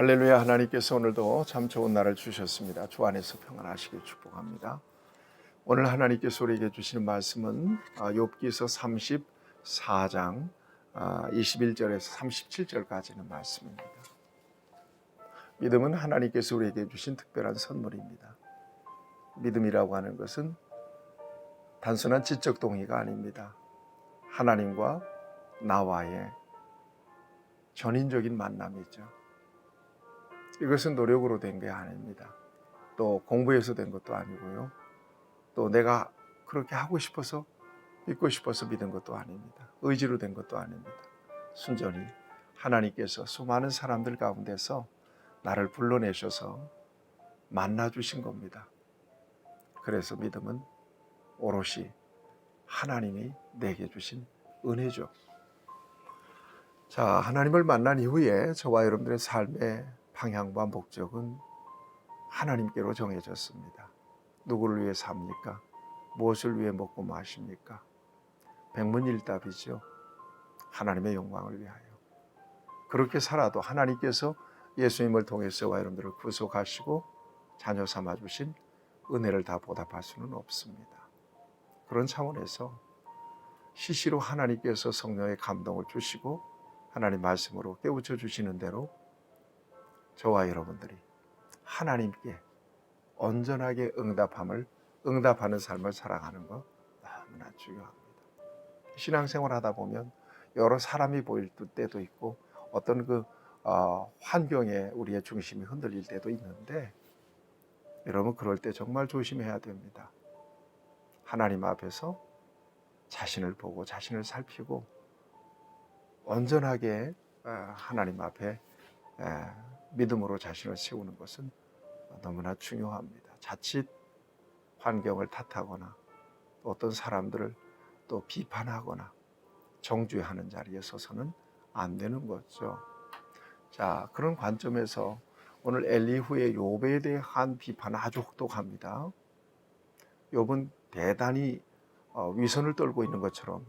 할렐루야. 하나님께서 오늘도 참 좋은 날을 주셨습니다. 주 안에서 평안하시길 축복합니다. 오늘 하나님께서 우리에게 주시는 말씀은 욥기서 34장 21절에서 37절까지는 말씀입니다. 믿음은 하나님께서 우리에게 주신 특별한 선물입니다. 믿음이라고 하는 것은 단순한 지적 동의가 아닙니다. 하나님과 나와의 전인적인 만남이죠. 이것은 노력으로 된 게 아닙니다. 또 공부해서 된 것도 아니고요. 또 내가 그렇게 하고 싶어서 믿고 싶어서 믿은 것도 아닙니다. 의지로 된 것도 아닙니다. 순전히 하나님께서 수많은 사람들 가운데서 나를 불러내셔서 만나주신 겁니다. 그래서 믿음은 오롯이 하나님이 내게 주신 은혜죠. 자, 하나님을 만난 이후에 저와 여러분들의 삶의 방향과 목적은 하나님께로 정해졌습니다. 누구를 위해 삽니까? 무엇을 위해 먹고 마십니까? 백문일답이죠. 하나님의 영광을 위하여. 그렇게 살아도 하나님께서 예수님을 통해 저와 여러분들을 구속하시고 자녀 삼아주신 은혜를 다 보답할 수는 없습니다. 그런 차원에서 시시로 하나님께서 성령의 감동을 주시고 하나님 말씀으로 깨우쳐 주시는 대로 저와 여러분들이 하나님께 온전하게 응답하는 삶을 살아가는 것 너무나 중요합니다. 신앙생활 하다 보면 여러 사람이 보일 때도 있고 어떤 환경에 우리의 중심이 흔들릴 때도 있는데 여러분 그럴 때 정말 조심해야 됩니다. 하나님 앞에서 자신을 보고 자신을 살피고 온전하게 하나님 앞에 믿음으로 자신을 세우는 것은 너무나 중요합니다. 자칫 환경을 탓하거나 또 어떤 사람들을 또 비판하거나 정죄하는 자리에 서서는 안 되는 거죠. 자, 그런 관점에서 오늘 엘리후의 욥에 대한 비판은 아주 혹독합니다. 욥은 대단히 위선을 떨고 있는 것처럼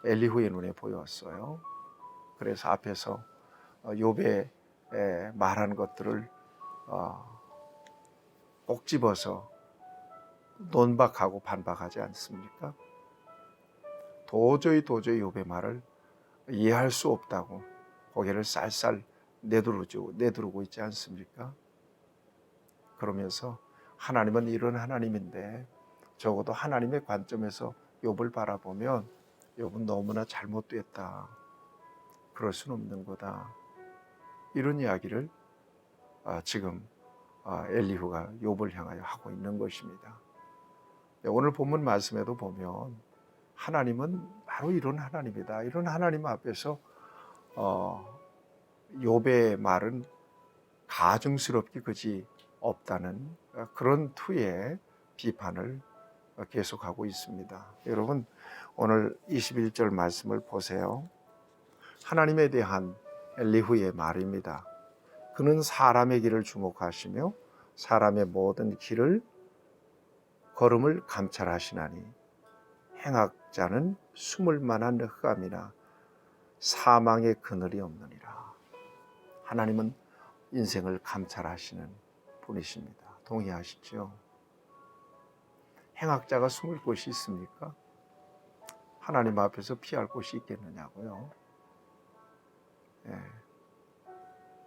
엘리후의 눈에 보였어요. 그래서 앞에서 욥의 말한 것들을 꼭 집어서 논박하고 반박하지 않습니까? 도저히 욥의 말을 이해할 수 없다고 고개를 쌀쌀 내두르고 있지 않습니까? 그러면서 하나님은 이런 하나님인데 적어도 하나님의 관점에서 욥을 바라보면 욥은 너무나 잘못됐다. 그럴 수는 없는 거다. 이런 이야기를 지금 엘리후가 욥을 향하여 하고 있는 것입니다. 오늘 본문 말씀에도 보면 하나님은 바로 이런 하나님이다. 이런 하나님 앞에서 욥의 말은 가증스럽기 그지 없다는 그런 투의 비판을 계속하고 있습니다. 여러분 오늘 21절 말씀을 보세요. 하나님에 대한 엘리후의 말입니다. 그는 사람의 길을 주목하시며 사람의 모든 걸음을 감찰하시나니 행악자는 숨을 만한 흑암이나 사망의 그늘이 없느니라. 하나님은 인생을 감찰하시는 분이십니다. 동의하시죠? 행악자가 숨을 곳이 있습니까? 하나님 앞에서 피할 곳이 있겠느냐고요.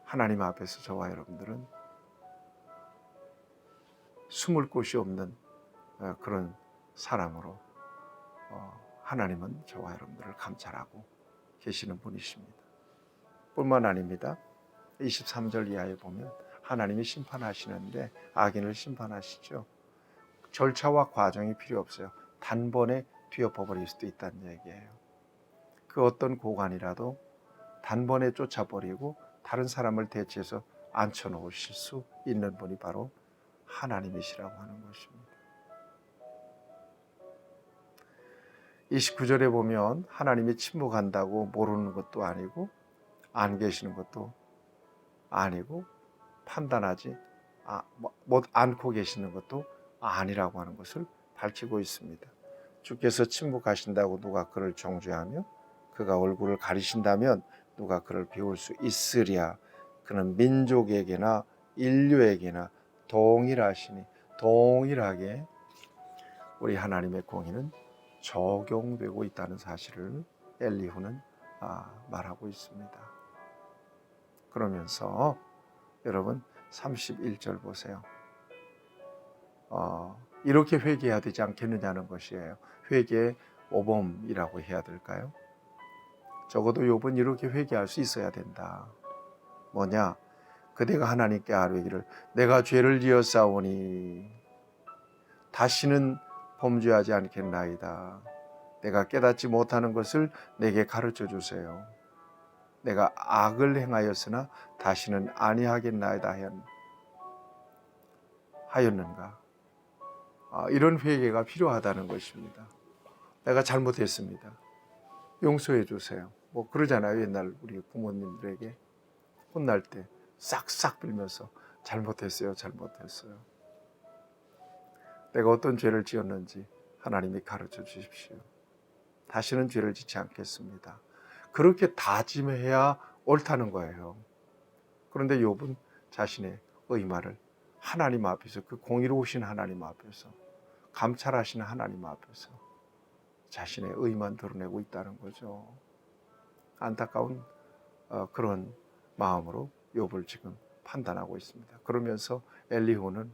하나님 앞에서 저와 여러분들은 숨을 곳이 없는 그런 사람으로 하나님은 저와 여러분들을 감찰하고 계시는 분이십니다. 뿐만 아닙니다. 23절 이하에 보면 하나님이 심판하시는데 악인을 심판하시죠. 절차와 과정이 필요 없어요. 단번에 뒤엎어버릴 수도 있다는 얘기예요. 그 어떤 고관이라도 단번에 쫓아버리고 다른 사람을 대체해서 앉혀놓으실 수 있는 분이 바로 하나님이시라고 하는 것입니다. 29절에 보면 하나님이 침묵한다고 모르는 것도 아니고 안 계시는 것도 아니고 판단하지 못 않고 계시는 것도 아니라고 하는 것을 밝히고 있습니다. 주께서 침묵하신다고 누가 그를 정죄하며 그가 얼굴을 가리신다면 누가 그를 비울 수 있으랴. 그는 민족에게나 인류에게나 동일하게 우리 하나님의 공의는 적용되고 있다는 사실을 엘리후는 말하고 있습니다. 그러면서 여러분 31절 보세요. 이렇게 회개해야 되지 않겠느냐는 것이에요. 회개의 모범이라고 해야 될까요? 적어도 욥은 이렇게 회개할 수 있어야 된다. 뭐냐? 그대가 하나님께 아뢰기를 내가 죄를 지었사오니 다시는 범죄하지 않겠나이다. 내가 깨닫지 못하는 것을 내게 가르쳐 주세요. 내가 악을 행하였으나 다시는 아니하겠나이다 하였는가? 이런 회개가 필요하다는 것입니다. 내가 잘못했습니다. 용서해 주세요. 뭐 그러잖아요. 옛날 우리 부모님들에게 혼날 때 싹싹 빌면서 잘못했어요. 내가 어떤 죄를 지었는지 하나님이 가르쳐 주십시오. 다시는 죄를 짓지 않겠습니다. 그렇게 다짐해야 옳다는 거예요. 그런데 욥은 자신의 의마를 하나님 앞에서, 그 공의로우신 하나님 앞에서, 감찰하시는 하나님 앞에서 자신의 의만 드러내고 있다는 거죠. 안타까운 그런 마음으로 욥을 지금 판단하고 있습니다. 그러면서 엘리후는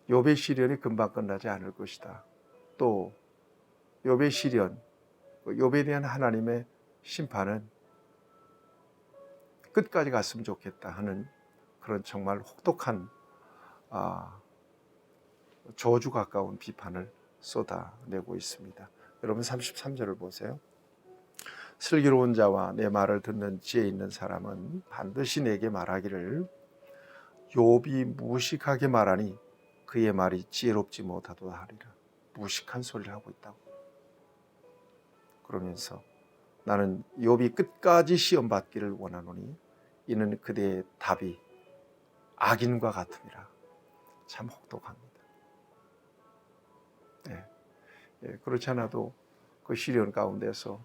욥의 시련이 금방 끝나지 않을 것이다. 또 욥의 시련, 욥에 대한 하나님의 심판은 끝까지 갔으면 좋겠다 하는 그런 정말 혹독한 저주 가까운 비판을 쏟아내고 있습니다. 여러분 33절을 보세요. 슬기로운 자와 내 말을 듣는 지혜 있는 사람은 반드시 내게 말하기를 욥이 무식하게 말하니 그의 말이 지혜롭지 못하도다 하리라. 무식한 소리를 하고 있다고. 그러면서 나는 욥이 끝까지 시험받기를 원하노니 이는 그대의 답이 악인과 같음이라. 참 혹독합니다. 그렇지 않아도 그 시련 가운데서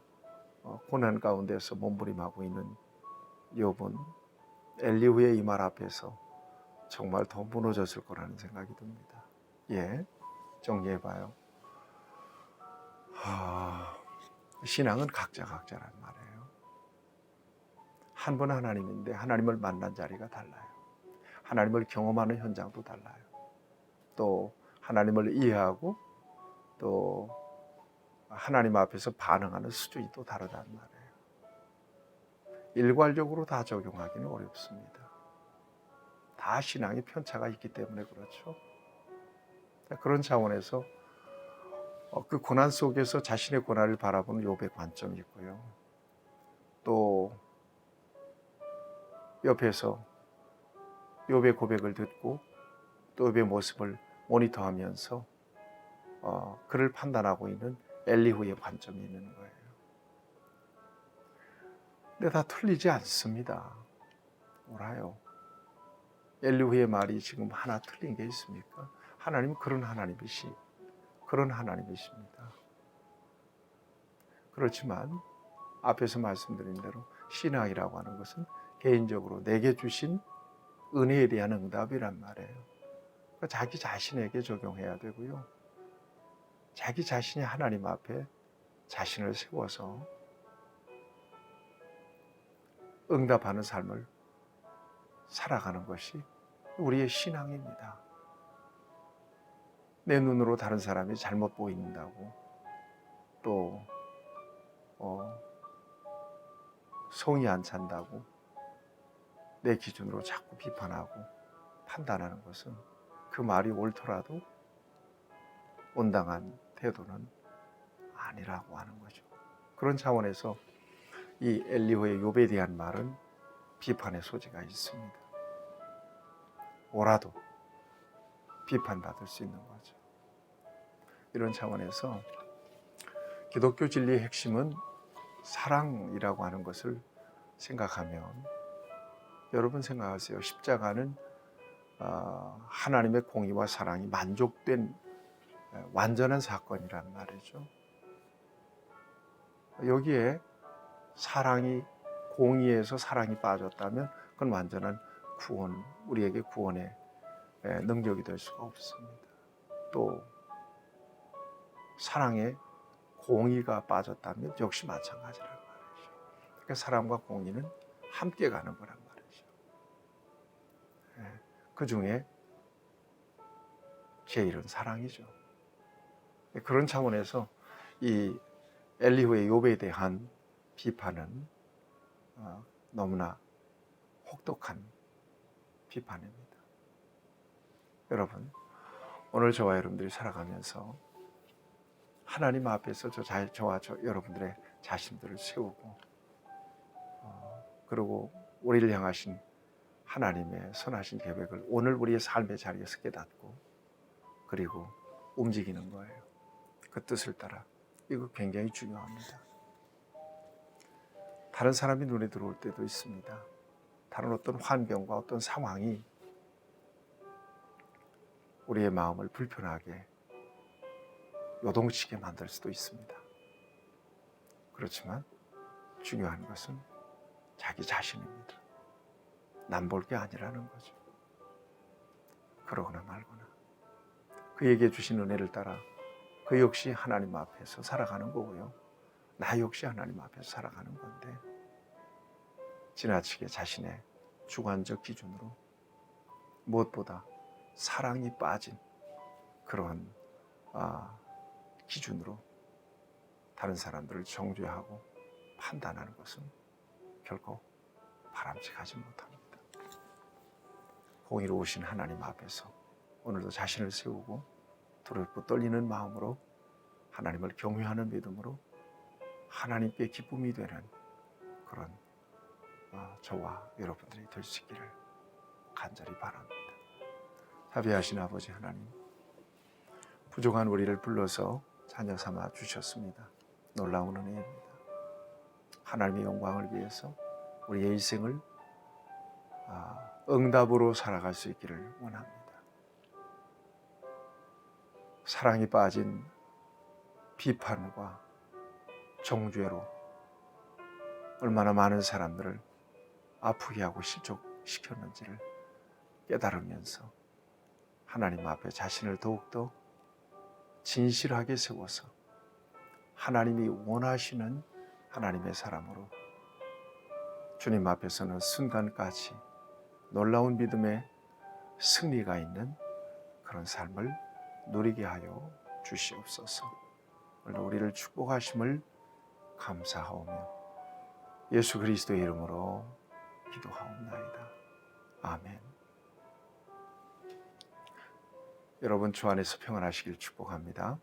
고난 가운데서 몸부림하고 있는 욥은 엘리후의 이 말 앞에서 정말 더 무너졌을 거라는 생각이 듭니다. 정리해봐요. 신앙은 각자란 말이에요. 한 분 하나님인데 하나님을 만난 자리가 달라요. 하나님을 경험하는 현장도 달라요. 또 하나님을 이해하고 또 하나님 앞에서 반응하는 수준이 또 다르단 말이에요. 일괄적으로 다 적용하기는 어렵습니다. 다 신앙의 편차가 있기 때문에 그렇죠. 그런 차원에서 그 고난 속에서 자신의 고난을 바라보는 욥의 관점이 있고요. 또 옆에서 욥의 고백을 듣고 또 욥의 모습을 모니터하면서 그를 판단하고 있는 엘리후의 관점이 있는 거예요. 근데 다 틀리지 않습니다. 옳아요. 엘리후의 말이 지금 하나 틀린 게 있습니까? 하나님은 그런 하나님이십니다. 그렇지만 앞에서 말씀드린 대로 신앙이라고 하는 것은 개인적으로 내게 주신 은혜에 대한 응답이란 말이에요. 그러니까 자기 자신에게 적용해야 되고요. 자기 자신이 하나님 앞에 자신을 세워서 응답하는 삶을 살아가는 것이 우리의 신앙입니다. 내 눈으로 다른 사람이 잘못 보인다고 또 성이 안 찬다고 내 기준으로 자꾸 비판하고 판단하는 것은 그 말이 옳더라도 온당한 태도는 아니라고 하는 거죠. 그런 차원에서 이 엘리후의 욥에 대한 말은 비판의 소지가 있습니다. 옳아도 비판받을 수 있는 거죠. 이런 차원에서 기독교 진리의 핵심은 사랑이라고 하는 것을 생각하면 여러분 생각하세요. 십자가는 하나님의 공의와 사랑이 만족된 완전한 사건이란 말이죠. 여기에 사랑이 공의에서 사랑이 빠졌다면 그건 완전한 구원, 우리에게 구원의 능력이 될 수가 없습니다. 또 사랑에 공의가 빠졌다면 역시 마찬가지라는 말이죠. 그러니까 사랑과 공의는 함께 가는 거란 말이죠. 그 중에 제일은 사랑이죠. 그런 차원에서 이 엘리후의 욥에 대한 비판은 너무나 혹독한 비판입니다. 여러분, 오늘 저와 여러분들이 살아가면서 하나님 앞에서 저와 여러분들의 자신들을 세우고 그리고 우리를 향하신 하나님의 선하신 계획을 오늘 우리의 삶의 자리에서 깨닫고 그리고 움직이는 거예요. 그 뜻을 따라. 이거 굉장히 중요합니다. 다른 사람이 눈에 들어올 때도 있습니다. 다른 어떤 환경과 어떤 상황이 우리의 마음을 불편하게 요동치게 만들 수도 있습니다. 그렇지만 중요한 것은 자기 자신입니다. 남 볼 게 아니라는 거죠. 그러거나 말거나 그에게 주신 은혜를 따라 그 역시 하나님 앞에서 살아가는 거고요. 나 역시 하나님 앞에서 살아가는 건데 지나치게 자신의 주관적 기준으로 무엇보다 사랑이 빠진 그런 기준으로 다른 사람들을 정죄하고 판단하는 것은 결코 바람직하지 못합니다. 공의로우신 하나님 앞에서 오늘도 자신을 세우고 두렵고 떨리는 마음으로 하나님을 경외하는 믿음으로 하나님께 기쁨이 되는 그런 저와 여러분들이 될 수 있기를 간절히 바랍니다. 자비하신 아버지 하나님, 부족한 우리를 불러서 자녀 삼아 주셨습니다. 놀라운 은혜입니다. 하나님의 영광을 위해서 우리의 일생을 응답으로 살아갈 수 있기를 원합니다. 사랑이 빠진 비판과 정죄로 얼마나 많은 사람들을 아프게 하고 실족시켰는지를 깨달으면서 하나님 앞에 자신을 더욱더 진실하게 세워서 하나님이 원하시는 하나님의 사람으로 주님 앞에서는 순간까지 놀라운 믿음의 승리가 있는 그런 삶을 누리게 하여 주시옵소서. 오늘 우리를 축복하심을 감사하오며 예수 그리스도의 이름으로 기도하옵나이다. 아멘. 여러분 주 안에서 평안하시길 축복합니다.